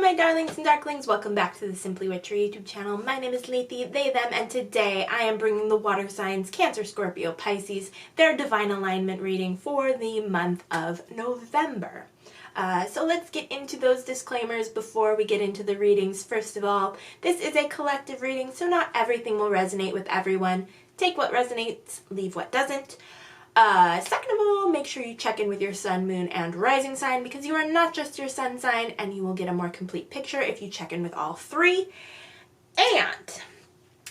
my darlings and darklings, welcome back to the Simply Witchery YouTube channel. My name is Lethe, they, them, and today I am bringing the water signs Cancer, Scorpio, Pisces, their divine alignment reading for the month of November. So let's get into those disclaimers before we get into the readings. First of all, this is a collective reading, so not everything will resonate with everyone. Take what resonates, leave what doesn't. Second of all, make sure you check in with your sun, moon, and rising sign because you are not just your sun sign, and you will get a more complete picture if you check in with all three. And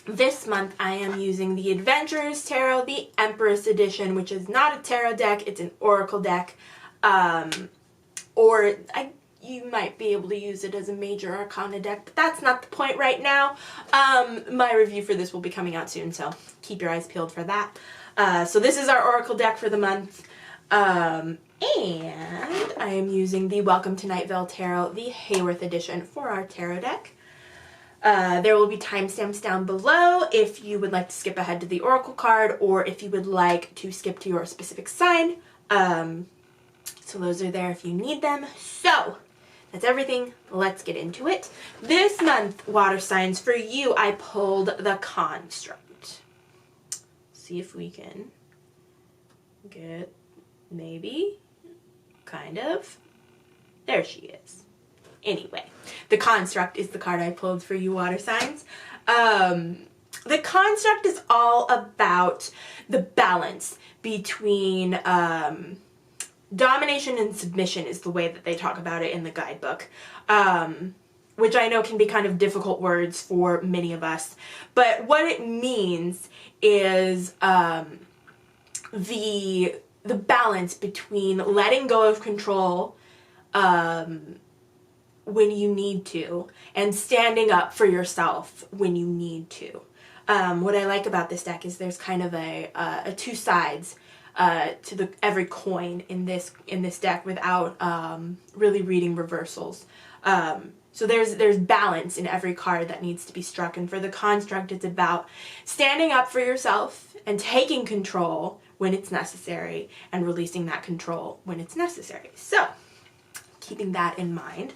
this month I am using the Adventurers Tarot, the Empress Edition, which is not a tarot deck, it's an oracle deck. You might be able to use it as a major arcana deck, but that's not the point right now. My review for this will be coming out soon, so keep your eyes peeled for that. So this is our oracle deck for the month, and I am using the Welcome to Night Vale Tarot, the Hayworth edition, for our tarot deck. There will be timestamps down below if you would like to skip ahead to the oracle card, or if you would like to skip to your specific sign. So those are there if you need them. So that's everything. Let's get into it. This month, water signs, for you, I pulled the Construct. See if we can get, maybe, kind of. There she is. Anyway, the Construct is the card I pulled for you water signs. The Construct is all about the balance between domination and submission, is the way that they talk about it in the guidebook. Which I know can be kind of difficult words for many of us. But what it means is the balance between letting go of control when you need to, and standing up for yourself when you need to. What I like about this deck is there's kind of a two sides to every coin in this deck without really reading reversals. So there's balance in every card that needs to be struck, and for the Construct it's about standing up for yourself and taking control when it's necessary and releasing that control when it's necessary. So, keeping that in mind,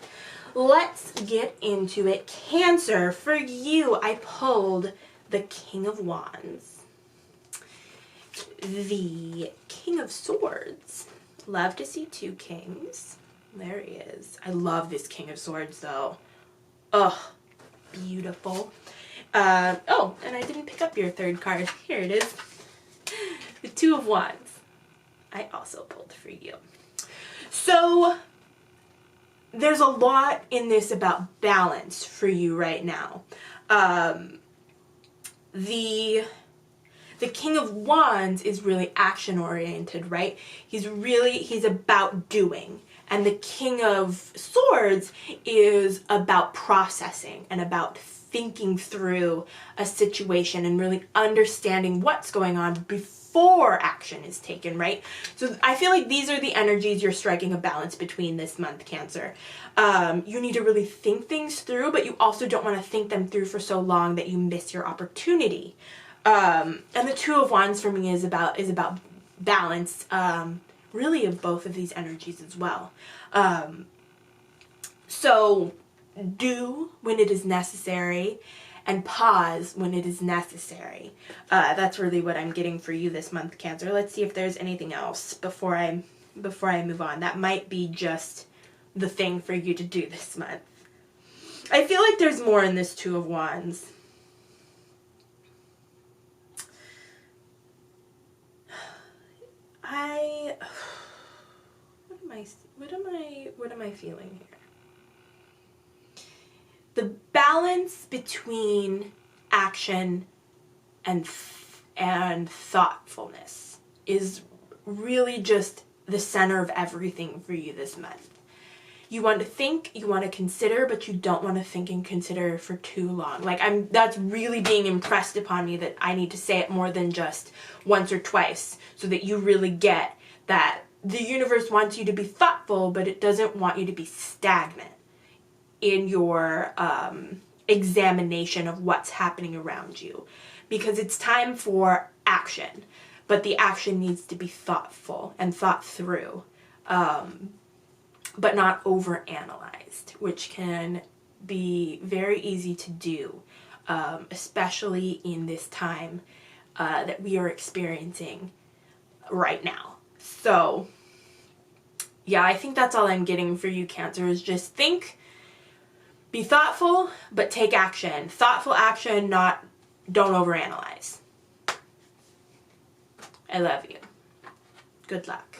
let's get into it. Cancer, for you, I pulled the King of Wands. The King of Swords. Love to see two kings. There he is. I love this King of Swords, though. Ugh, beautiful. Oh, and I didn't pick up your third card. Here it is. The Two of Wands. I also pulled for you. So, there's a lot in this about balance for you right now. The King of Wands is really action-oriented, right? He's about doing. And the King of Swords is about processing and about thinking through a situation and really understanding what's going on before action is taken, right? So I feel like these are the energies you're striking a balance between this month, Cancer. You need to really think things through, but you also don't want to think them through for so long that you miss your opportunity. And the Two of Wands for me is about balance, really of both of these energies as well. So do when it is necessary and pause when it is necessary. That's really what I'm getting for you this month, Cancer. Let's see if there's anything else before I move on. That might be just the thing for you to do this month. I feel like there's more in this Two of Wands. What am I feeling here? The balance between action and thoughtfulness is really just the center of everything for you this month. You want to think, you want to consider, but you don't want to think and consider for too long. That's really being impressed upon me, that I need to say it more than just once or twice, so that you really get that the universe wants you to be thoughtful, but it doesn't want you to be stagnant in your examination of what's happening around you. Because it's time for action, but the action needs to be thoughtful and thought through. but not overanalyzed, which can be very easy to do, especially in this time that we are experiencing right now. So yeah, I think that's all I'm getting for you, Cancer, is just think, be thoughtful, but take action. Thoughtful action, not don't overanalyze. I love you. Good luck.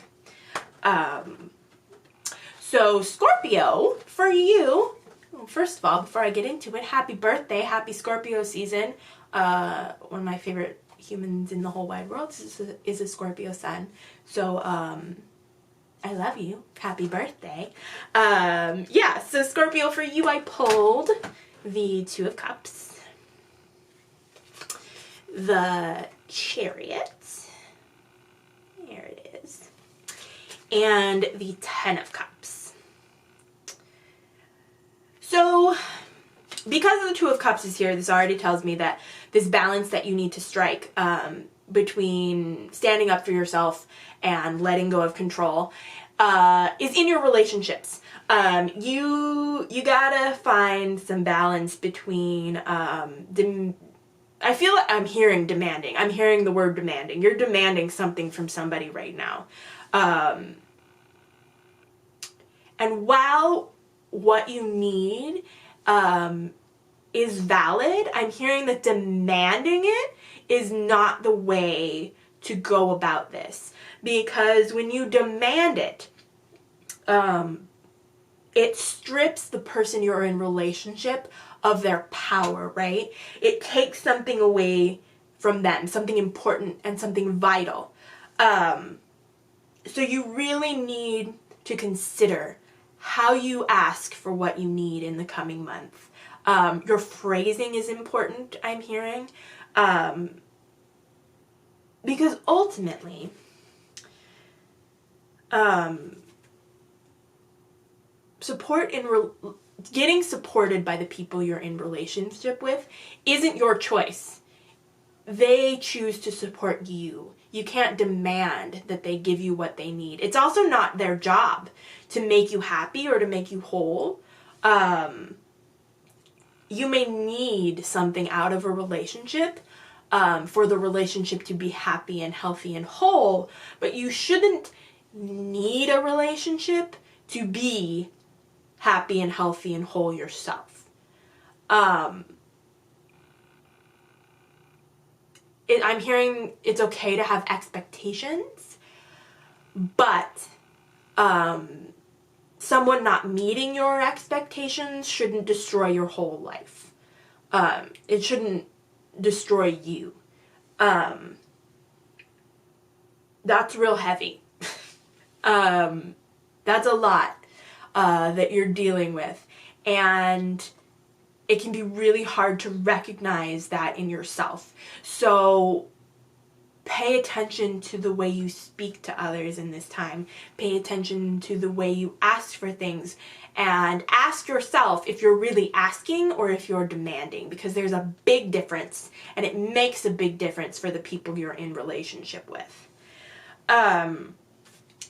So Scorpio, for you, first of all, before I get into it, happy birthday, happy Scorpio season. One of my favorite humans in the whole wide world is a Scorpio sun. So, I love you. Happy birthday. Yeah, so Scorpio, for you, I pulled the Two of Cups, the Chariot, there it is, and the Ten of Cups. So, because the Two of Cups is here, this already tells me that this balance that you need to strike between standing up for yourself and letting go of control is in your relationships. You gotta find some balance between I feel like I'm hearing demanding. I'm hearing the word demanding. You're demanding something from somebody right now. And while what you need is valid, I'm hearing that demanding it is not the way to go about this. Because when you demand it, it strips the person you're in relationship of their power, right? It takes something away from them, something important and something vital. So you really need to consider how you ask for what you need in the coming month. Your phrasing is important, I'm hearing. Because ultimately, getting supported by the people you're in relationship with isn't your choice. They choose to support you. You can't demand that they give you what they need. It's also not their job to make you happy or to make you whole. You may need something out of a relationship for the relationship to be happy and healthy and whole, but you shouldn't need a relationship to be happy and healthy and whole yourself. I'm hearing it's okay to have expectations, but someone not meeting your expectations shouldn't destroy your whole life. It shouldn't destroy you. That's real heavy. That's a lot that you're dealing with, and it can be really hard to recognize that in yourself. So pay attention to the way you speak to others in this time. Pay attention to the way you ask for things, and ask yourself if you're really asking or if you're demanding, because there's a big difference, and it makes a big difference for the people you're in relationship with.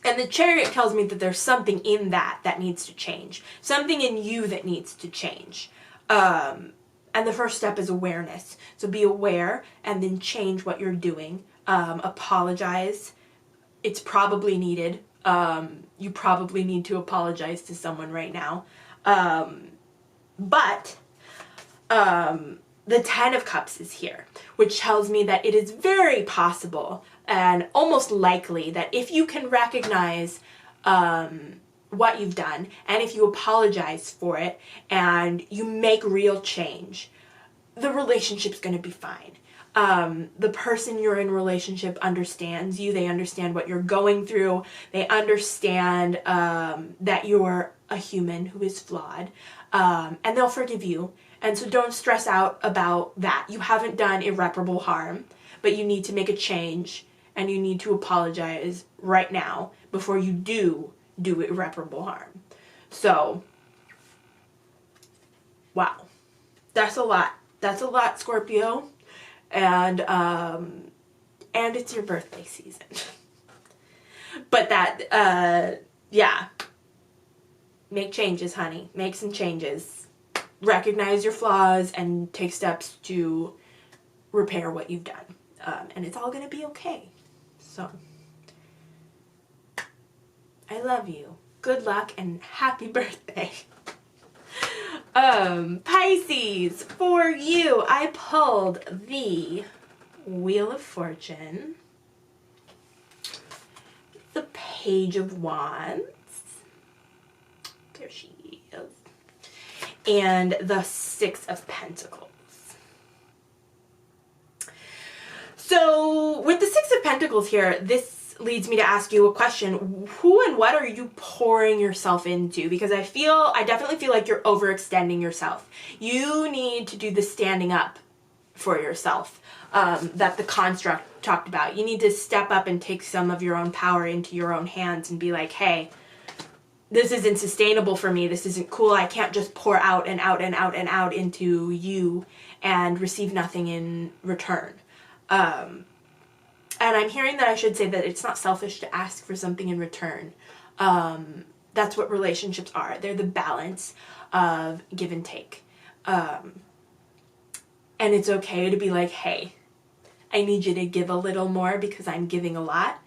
And the Chariot tells me that there's something in that needs to change. Something in you that needs to change. And the first step is awareness. So be aware and then change what you're doing. Apologize. It's probably needed. You probably need to apologize to someone right now. But the Ten of Cups is here, which tells me that it is very possible and almost likely that if you can recognize what you've done, and if you apologize for it, and you make real change, the relationship's going to be fine. The person you're in relationship understands you. They understand what you're going through. They understand that you're a human who is flawed, and they'll forgive you. And so don't stress out about that. You haven't done irreparable harm, but you need to make a change, and you need to apologize right now before you do irreparable harm. So, wow. That's a lot. That's a lot, Scorpio. And it's your birthday season. But that, yeah. make changes, honey. Make some changes. Recognize your flaws and take steps to repair what you've done. And it's all going to be okay. So, I love you. Good luck and happy birthday. Pisces, for you, I pulled the Wheel of Fortune, the Page of Wands, there she is, and the Six of Pentacles. So with the Six of Pentacles here, this leads me to ask you a question. Who and what are you pouring yourself into? Because I definitely feel like you're overextending yourself. You need to do the standing up for yourself that the construct talked about. You need to step up and take some of your own power into your own hands and be like, hey, this isn't sustainable for me. This isn't cool. I can't just pour out and out and out and out into you and receive nothing in return. And I'm hearing that I should say that it's not selfish to ask for something in return. That's what relationships are. They're the balance of give and take. And it's okay to be like, hey, I need you to give a little more because I'm giving a lot.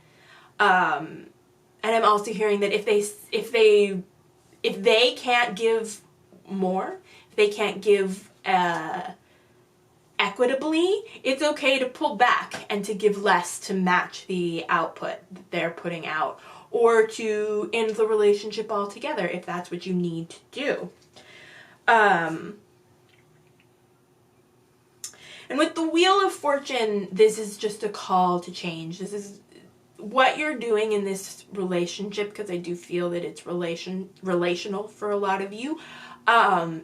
And I'm also hearing that if they can't give more, if they can't give equitably, it's okay to pull back and to give less to match the output that they're putting out, or to end the relationship altogether if that's what you need to do. And with the Wheel of Fortune, this is just a call to change. This is what you're doing in this relationship, because I do feel that it's relational for a lot of you.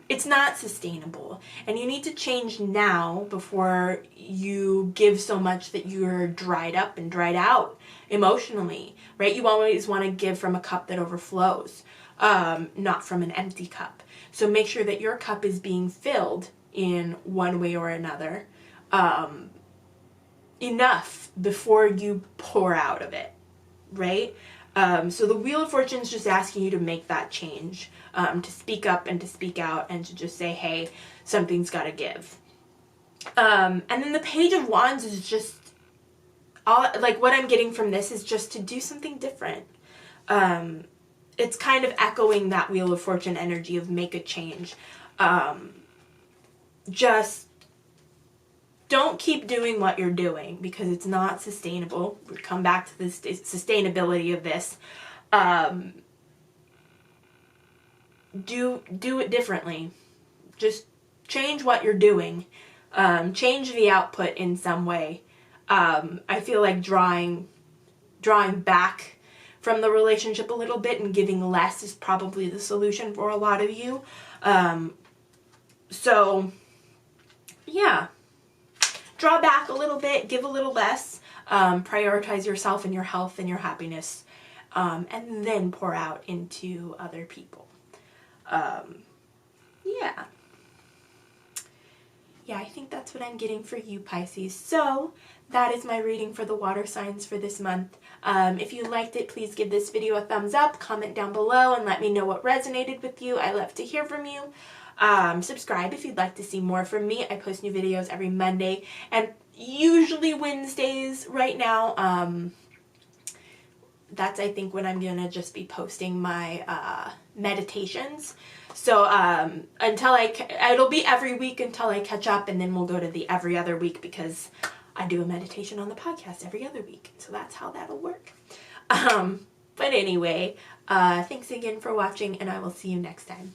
It's not sustainable, and you need to change now before you give so much that you're dried up and dried out emotionally, right? You always want to give from a cup that overflows, not from an empty cup. So make sure that your cup is being filled in one way or another, enough before you pour out of it, right? So the Wheel of Fortune is just asking you to make that change, to speak up and to speak out and to just say, hey, something's got to give. And then the Page of Wands is just, what I'm getting from this is just to do something different. It's kind of echoing that Wheel of Fortune energy of make a change. Just don't keep doing what you're doing because it's not sustainable. We come back to the sustainability of this. Do it differently. Just change what you're doing. Change the output in some way. I feel like drawing back from the relationship a little bit and giving less is probably the solution for a lot of you. So, yeah. Draw back a little bit, give a little less, prioritize yourself and your health and your happiness, and then pour out into other people. Yeah. Yeah, I think that's what I'm getting for you, Pisces. So, that is my reading for the water signs for this month. If you liked it, please give this video a thumbs up, comment down below, and let me know what resonated with you. I love to hear from you. Subscribe if you'd like to see more from me. I post new videos every Monday and usually Wednesdays right now. That's, I think, when I'm gonna just be posting my meditations. So it'll be every week until I catch up, and then we'll go to the every other week because I do a meditation on the podcast every other week. So that's how that'll work. But anyway, thanks again for watching, and I will see you next time.